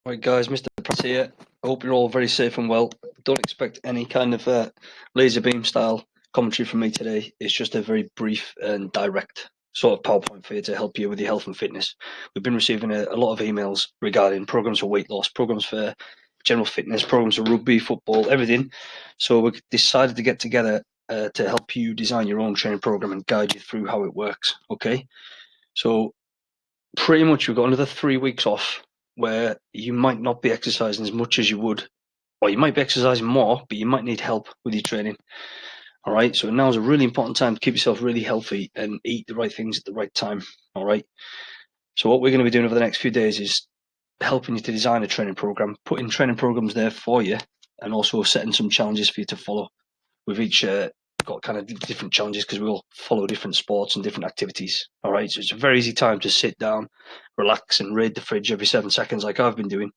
Right, guys, Mr. Pratt here. I hope you're all very safe and well. Don't expect any kind of laser beam style commentary from me today. It's just a very brief and direct sort of PowerPoint for you to help you with your health and fitness. We've been receiving a lot of emails regarding programs for weight loss, programs for general fitness, programs for rugby, football, everything. So we decided to get together to help you design your own training program and guide you through how it works. Okay, so pretty much we've got another 3 weeks off where you might not be exercising as much as you would, or you might be exercising more, but you might need help with your training. All right, so now is a really important time to keep yourself really healthy and eat the right things at the right time. All right, so what we're going to be doing over the next few days is helping you to design a training program, putting training programs there for you, and also setting some challenges for you to follow. We've each got kind of different challenges because we all follow different sports and different activities. All right, so it's a very easy time to sit down, relax, and raid the fridge every 7 seconds like I've been doing.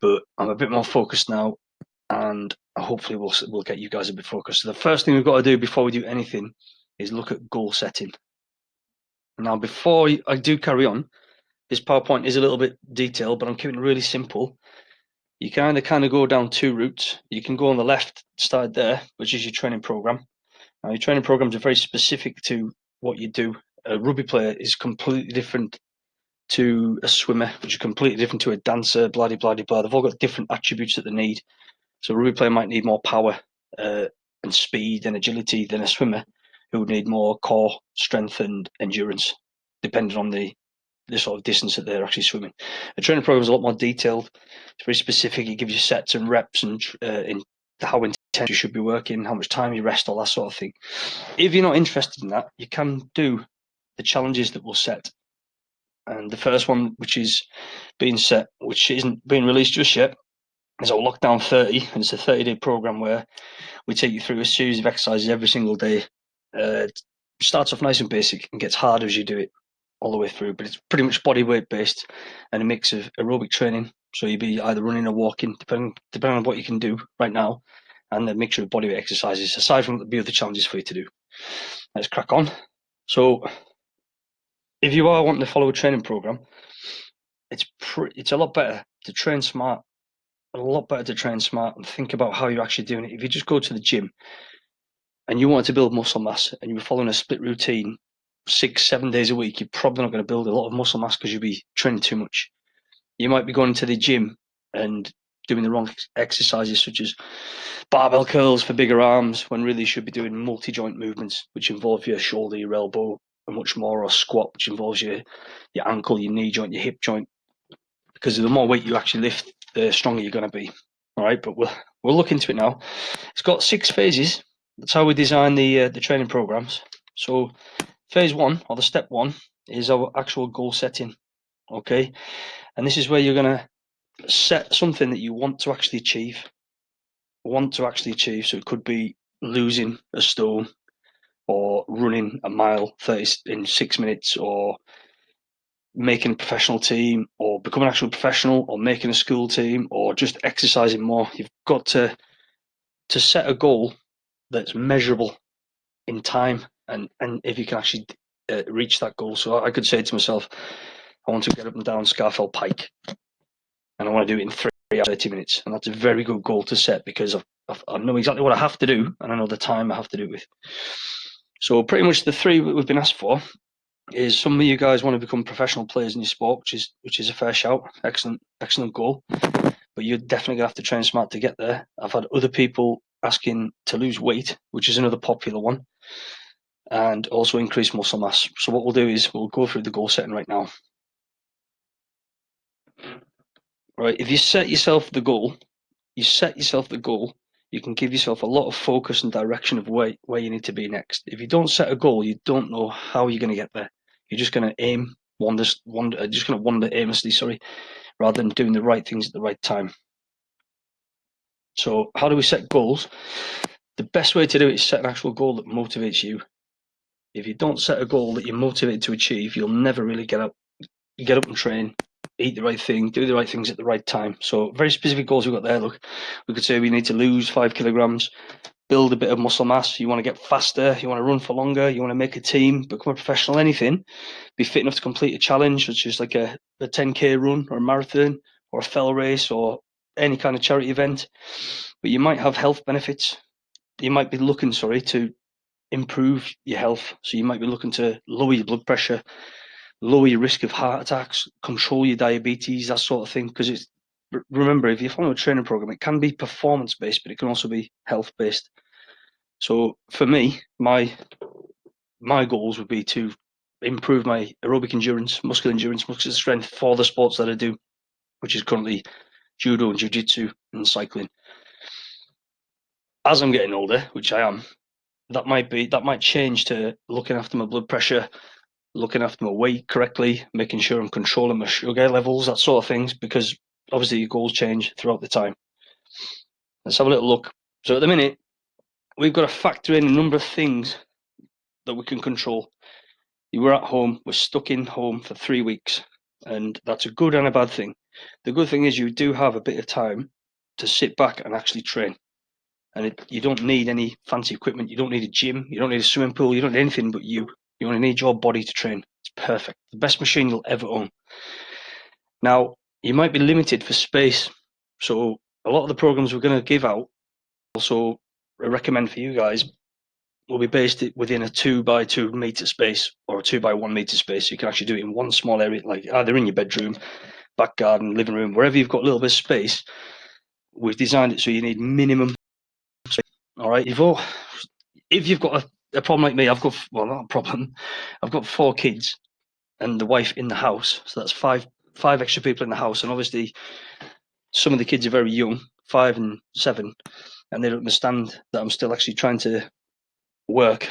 But I'm a bit more focused now, and hopefully we'll get you guys a bit focused. So the first thing we've got to do before we do anything is look at goal setting. Now, before I do carry on, this PowerPoint is a little bit detailed, but I'm keeping it really simple. You can either kind of go down two routes. You can go on the left side there, which is your training program. Now, your training programs are very specific to what you do. A rugby player is completely different to a swimmer, which is completely different to a dancer, blah, blah, blah, blah. They've all got different attributes that they need. So a rugby player might need more power and speed and agility than a swimmer, who would need more core strength and endurance, depending on the sort of distance that they're actually swimming. A training program is a lot more detailed. It's very specific. It gives you sets and reps and in how intense you should be working, how much time you rest, all that sort of thing. If you're not interested in that, you can do the challenges that we'll set. And the first one, which is being set, which isn't being released just yet, is our Lockdown 30. And it's a 30-day program where we take you through a series of exercises every single day. It starts off nice and basic and gets harder as you do it all the way through, but it's pretty much body weight based and a mix of aerobic training. So you'll be either running or walking, depending on what you can do right now, and a mixture of body weight exercises, aside from the other challenges for you to do. Let's crack on. So if you are wanting to follow a training program, it's a lot better to train smart, and think about how you're actually doing it. If you just go to the gym and you want to build muscle mass and you're following a split routine 6-7 days a week, you're probably not going to build a lot of muscle mass because you'll be training too much. You might be going to the gym and doing the wrong exercises, such as barbell curls for bigger arms, when really you should be doing multi-joint movements, which involve your shoulder, your elbow, and much more, or squat, which involves your ankle, your knee joint, your hip joint. Because the more weight you actually lift, the stronger you're going to be. All right, but we'll look into it now. It's got 6 phases. That's how we design the training programs. So phase 1, or the step 1, is our actual goal setting. Okay, and this is where you're going to set something that you want to actually achieve. So it could be losing a stone, or running a mile 30 in 6 minutes, or making a professional team, or becoming an actual professional, or making a school team, or just exercising more. You've got to set a goal that's measurable in time, and if you can actually reach that goal. So I could say to myself, I want to get up and down Scarfell Pike, and I want to do it in 3 hours 30 minutes, and that's a very good goal to set, because I know exactly what I have to do, and I know the time I have to do it with. So pretty much the 3 that we've been asked for is, some of you guys want to become professional players in your sport, which is a fair shout. Excellent goal, but you're definitely gonna have to train smart to get there. I've had other people asking to lose weight, which is another popular one, and also increase muscle mass. So what we'll do is we'll go through the goal setting right now. Right, if you set yourself the goal, you can give yourself a lot of focus and direction of where you need to be next. If you don't set a goal, you don't know how you're going to get there. You're just going to wander aimlessly, rather than doing the right things at the right time. So how do we set goals? The best way to do it is set an actual goal that motivates you. If you don't set a goal that you're motivated to achieve, you'll never really get up and train, eat the right thing, do the right things at the right time. So very specific goals we've got there. Look, we could say we need to lose 5 kilograms, build a bit of muscle mass. You want to get faster, you want to run for longer, you want to make a team, become a professional, anything. Be fit enough to complete a challenge, which is like a 10K run or a marathon, or a fell race or any kind of charity event, but you might have health benefits. You might be looking, to improve your health. So you might be looking to lower your blood pressure, lower your risk of heart attacks, control your diabetes, that sort of thing. Because remember, if you follow a training program, it can be performance based, but it can also be health based. So for me, my goals would be to improve my aerobic endurance, muscular strength for the sports that I do, which is currently judo and jiu-jitsu and cycling. As I'm getting older, which I am, that might change to looking after my blood pressure, looking after my weight correctly, making sure I'm controlling my sugar levels, that sort of things, because obviously your goals change throughout the time. Let's have a little look. So at the minute, we've got to factor in a number of things that we can control. You were at home, we're stuck in home for 3 weeks, and that's a good and a bad thing. The good thing is you do have a bit of time to sit back and actually train. And you don't need any fancy equipment. You don't need a gym. You don't need a swimming pool. You don't need anything but you. You only need your body to train. It's perfect. The best machine you'll ever own. Now, you might be limited for space. So a lot of the programs we're going to give out, also recommend for you guys, will be based within a 2x2 meter space or a 2x1 meter space. So you can actually do it in one small area, like either in your bedroom, back garden, living room, wherever you've got a little bit of space. We've designed it so you need minimum space. All right. If you've got a problem like me, I've got, well, not a problem. I've got 4 kids and the wife in the house. So that's five extra people in the house. And obviously, some of the kids are very young, 5 and 7, and they don't understand that I'm still actually trying to work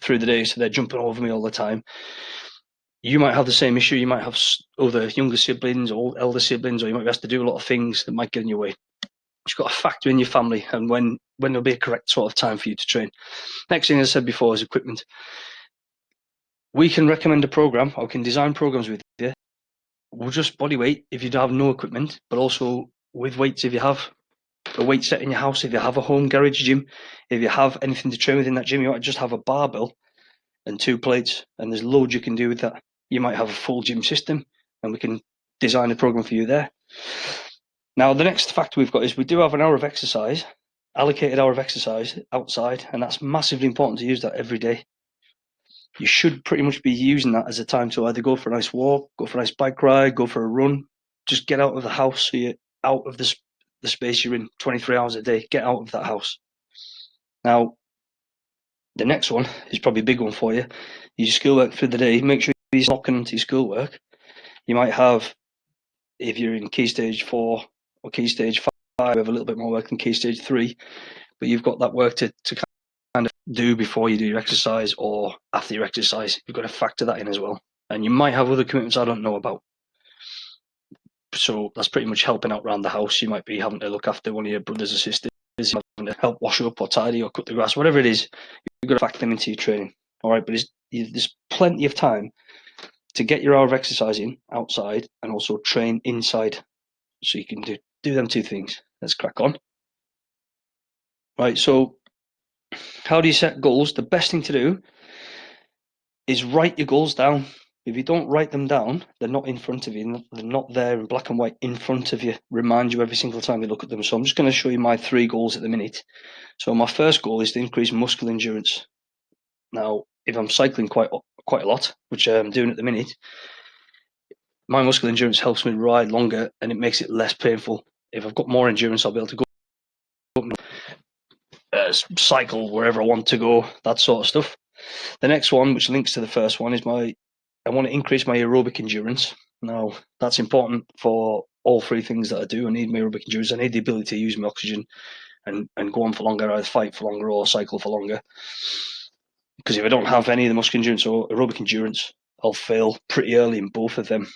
through the day. So they're jumping over me all the time. You might have the same issue. You might have other younger siblings or elder siblings, or you might have to do a lot of things that might get in your way. You've got to factor in your family and when there'll be a correct sort of time for you to train. Next thing I said before is equipment. We can recommend a program or can design programs with you. We'll just body weight if you have no equipment, but also with weights if you have a weight set in your house, if you have a home garage gym, if you have anything to train within that gym, you might just have a barbell and 2 plates, and there's loads you can do with that. You might have a full gym system, and we can design a program for you there. Now, the next factor we've got is we do have an hour of exercise, allocated hour of exercise outside, and that's massively important to use that every day. You should pretty much be using that as a time to either go for a nice walk, go for a nice bike ride, go for a run. Just get out of the house so you're out of the space you're in 23 hours a day. Get out of that house. Now, the next one is probably a big one for you. You do schoolwork through the day. Make sure you're locking into your schoolwork. You might have, if you're in key stage 4 or key stage 5, you have a little bit more work than key stage 3, but you've got that work to kind of do before you do your exercise or after your exercise. You've got to factor that in as well. And you might have other commitments I don't know about. So that's pretty much helping out around the house. You might be having to look after one of your brothers or sisters, having to help wash up or tidy or cut the grass, whatever it is. You've got to factor them into your training. All right, but there's plenty of time to get your hour of exercise in outside and also train inside. So you can do them 2 things. Let's crack on. Right, so how do you set goals? The best thing to do is write your goals down. If you don't write them down, they're not in front of you. They're not there in black and white in front of you. Remind you every single time you look at them. So I'm just going to show you my 3 goals at the minute. So my first goal is to increase muscle endurance. Now, if I'm cycling quite a lot, which I'm doing at the minute, my muscle endurance helps me ride longer and it makes it less painful. If I've got more endurance, I'll be able to go cycle wherever I want to go, that sort of stuff. The next one, which links to the first one, is I want to increase my aerobic endurance. Now, that's important for all 3 things that I do. I need my aerobic endurance. I need the ability to use my oxygen and go on for longer, either fight for longer or cycle for longer. Because if I don't have any of the muscle endurance or aerobic endurance, I'll fail pretty early in both of them.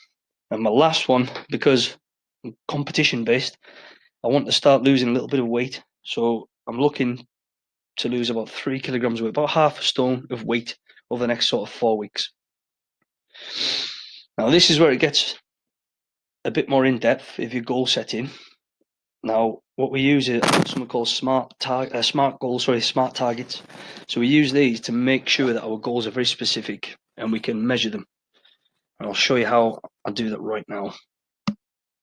And my last one, because I'm competition based, I want to start losing a little bit of weight. So I'm looking to lose about 3 kilograms of weight, about half a stone of weight over the next sort of 4 weeks. Now, this is where it gets a bit more in depth if you're goal setting. Now, what we use is something called smart targets. So we use these to make sure that our goals are very specific and we can measure them. And I'll show you how I do that right now.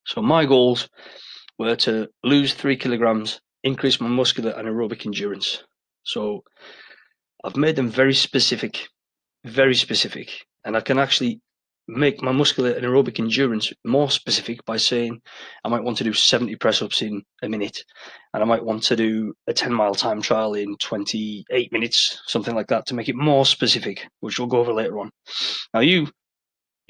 So my goals were to lose 3 kilograms, increase my muscular and aerobic endurance. So I've made them very specific, and I can actually make my muscular and aerobic endurance more specific by saying I might want to do 70 press ups in a minute, and I might want to do a 10-mile time trial in 28 minutes, something like that, to make it more specific, which we'll go over later on. Now, you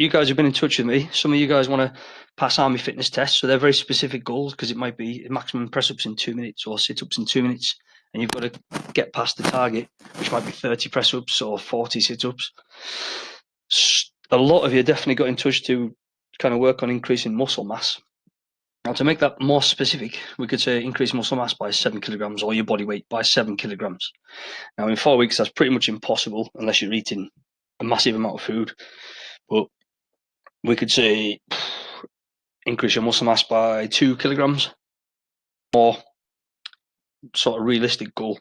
guys have been in touch with me. Some of you guys want to pass army fitness tests, so they're very specific goals because it might be maximum press ups in 2 minutes or sit ups in 2 minutes, and you've got to get past the target, which might be 30 press ups or 40 sit ups. A lot of you definitely got in touch to kind of work on increasing muscle mass. Now, to make that more specific, we could say increase muscle mass by 7 kilograms or your body weight by 7 kilograms. Now, in 4 weeks, that's pretty much impossible unless you're eating a massive amount of food. But we could say increase your muscle mass by 2 kilograms, or sort of realistic goal.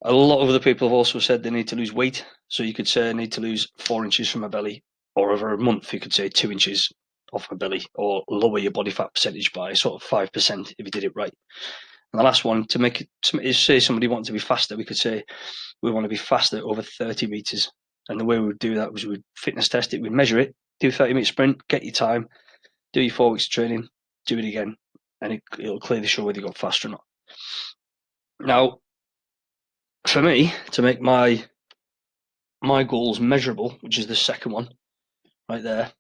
A lot of other people have also said they need to lose weight. So you could say I need to lose 4 inches from my belly, or over a month, you could say 2 inches off my belly, or lower your body fat percentage by sort of 5% if you did it right. And the last one, to make it, say somebody wants to be faster, we could say we want to be faster over 30 meters. And the way we would do that was we'd fitness test it, we'd measure it, do 30-minute sprint, get your time, do your 4 weeks of training, do it again, and it'll clearly show whether you got faster or not. Now, for me, to make my goals measurable, which is the second one right there,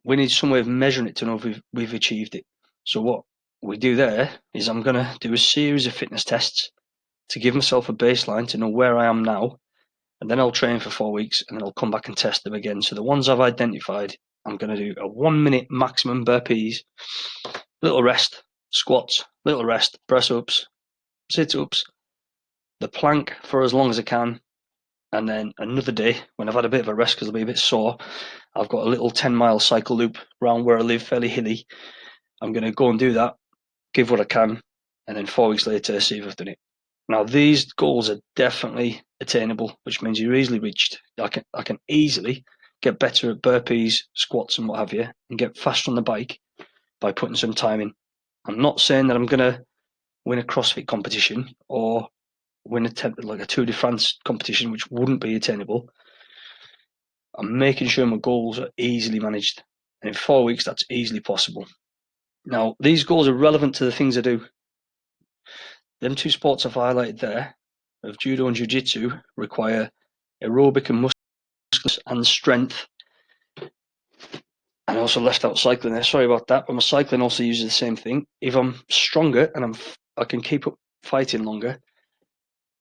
we need some way of measuring it to know if we've achieved it. So what we do there is I'm going to do a series of fitness tests to give myself a baseline to know where I am now, and then I'll train for 4 weeks, and then I'll come back and test them again. So the ones I've identified, I'm going to do a 1 minute maximum burpees, little rest, squats, little rest, press ups, sit ups, the plank for as long as I can, and then another day when I've had a bit of a rest because I'll be a bit sore, I've got a little 10-mile cycle loop around where I live, fairly hilly. I'm going to go and do that, give what I can, and then 4 weeks later see if I've done it. Now, these goals are definitely attainable, which means you're easily reached. I can easily get better at burpees, squats, and what have you, and get faster on the bike by putting some time in. I'm not saying that I'm going to win a CrossFit competition or win like a Tour de France competition, which wouldn't be attainable. I'm making sure my goals are easily managed. And in 4 weeks, that's easily possible. Now, these goals are relevant to the things I do. Them two sports I've highlighted there, of judo and jiu-jitsu, require aerobic and muscular and strength. And I also left out cycling there. Sorry about that. But my cycling also uses the same thing. If I'm stronger and I can keep up fighting longer,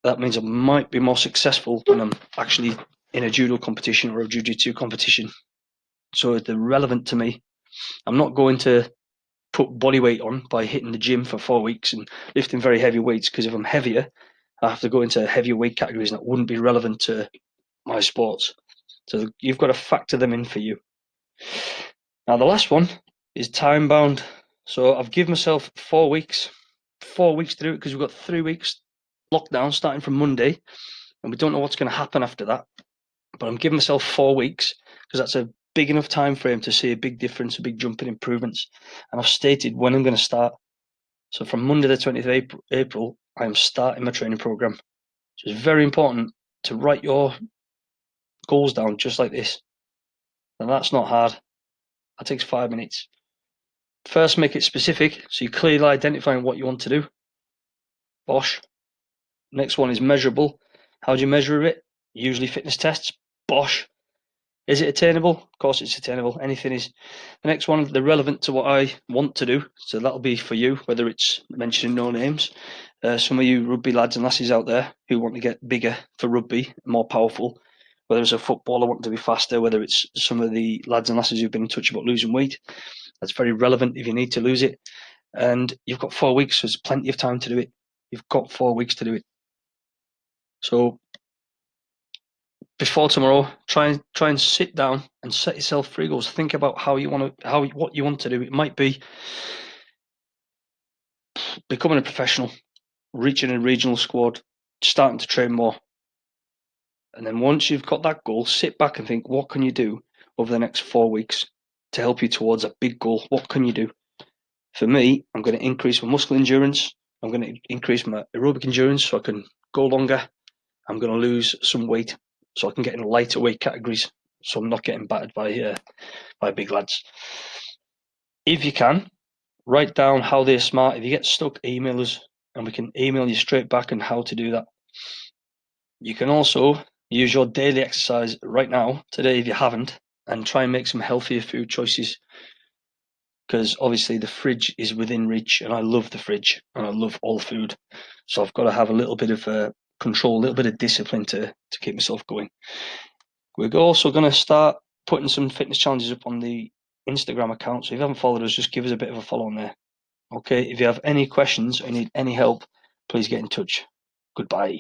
that means I might be more successful when I'm actually in a judo competition or a jiu-jitsu competition. So they're relevant to me. I'm not going to put body weight on by hitting the gym for 4 weeks and lifting very heavy weights, because if I'm heavier, I have to go into heavier weight categories that wouldn't be relevant to my sports. So you've got to factor them in for you. Now, the last one is time bound. So I've given myself 4 weeks, 4 weeks to do it, because we've got 3 weeks lockdown starting from Monday, and we don't know what's going to happen after that. But I'm giving myself 4 weeks because that's a big enough time frame to see a big difference, a big jump in improvements. And I've stated when I'm going to start. So from Monday the 20th of April, I am starting my training program. So it's very important to write your goals down just like this. And that's not hard. That takes 5 minutes. First, make it specific, so you're clearly identifying what you want to do. Bosh. Next one is measurable. How do you measure it? Usually fitness tests. Bosh. Is it attainable? Of course it's attainable. Anything is. The next one, they're relevant to what I want to do. So that'll be for you, whether it's mentioning no names. Some of you rugby lads and lasses out there who want to get bigger for rugby, more powerful, whether it's a footballer wanting to be faster, whether it's some of the lads and lasses who've been in touch about losing weight. That's very relevant if you need to lose it. And you've got 4 weeks, so there's plenty of time to do it. You've got 4 weeks to do it. So before tomorrow, try and sit down and set yourself 3 goals. Think about what you want to do. It might be becoming a professional, reaching a regional squad, starting to train more. And then once you've got that goal, sit back and think, what can you do over the next 4 weeks? to help you towards a big goal. What can you do? For me, I'm going to increase my muscle endurance. I'm going to increase my aerobic endurance so I can go longer. I'm going to lose some weight so I can get in lighter weight categories, so I'm not getting battered by big lads. If you can, write down how they're smart. If you get stuck, email us and we can email you straight back on how to do that. You can also use your daily exercise right now, today if you haven't, and try and make some healthier food choices, because obviously the fridge is within reach and I love the fridge and I love all food. So I've got to have a little bit of control, a little bit of discipline to keep myself going. We're also going to start putting some fitness challenges up on the Instagram account. So if you haven't followed us, just give us a bit of a follow on there. Okay, if you have any questions or need any help, please get in touch. Goodbye.